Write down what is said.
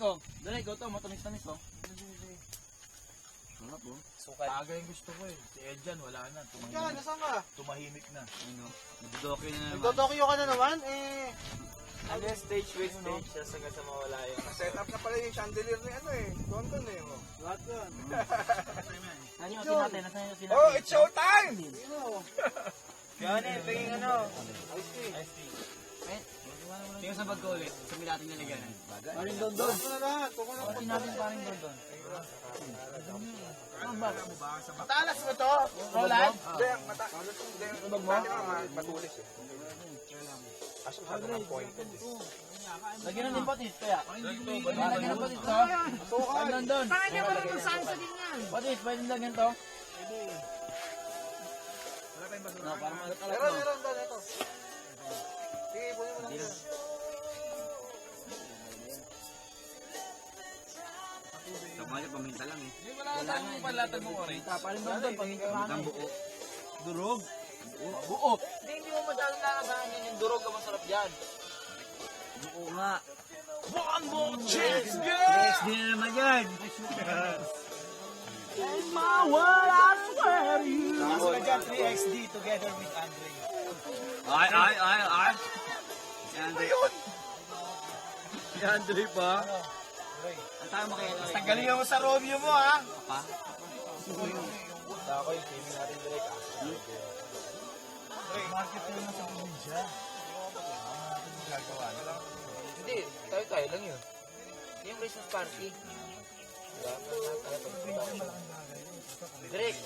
oh. Direk, ito, matamis-tamis oh. Sarap oh. Sukat. Aga yung gusto ko eh. Si Edjan, wala na. Yan, nasaan ka? Tumahimik na. Ano? Nagdodoki na naman. Nagdodokyo ka na naman? Ano yung stage with stage, sasaga sa mawala yung... Set up na pala yung chandelier ni ano eh. London eh. Oh. Lahat yun. Saan yung osin natin? Nasaan yung osin natin? Oh, it's showtime! Yan eh, tingin ano. Tingnan sa bag ko ulit. Sabi natin nilagyan. Paring doon. Ito na lahat. Kuko na. Osin natin paring doon. Ano ba? Matalas mo to? Roland? Hindi, matulis eh. Aso sa mga pointed eh. Lagyan na din patis kaya. Lagyan na patis to. Paano nandun? Parang niya wala kung saan sa din yan. Patis, pwede lagyan to. No, para malakalat mo. Meron doon ito. Sige, punin mo lang yun. Sabay, paminta lang eh. Hindi wala na tayong palatan mo orange. Paring doon, paminta lang. Ang buo. Durog. Buo. Hindi mo masyadong nakakasahan yan. Yung durog ang masarap dyan. Buo nga. One more chance, Yes, di na naman yan. Mawala swear you. Kaso na dyan, 3XD together with Andre. Ay. Si Andre. Si Andre pa. Ang tayo makikita. Tanggalin mo sa Romeo mo ha. Pa? Ako yung gaming natin direct ah. Market ko na sa probinsya. Gagawa na lang. Hindi, tayo lang yun. Yung Christmas party. Direct.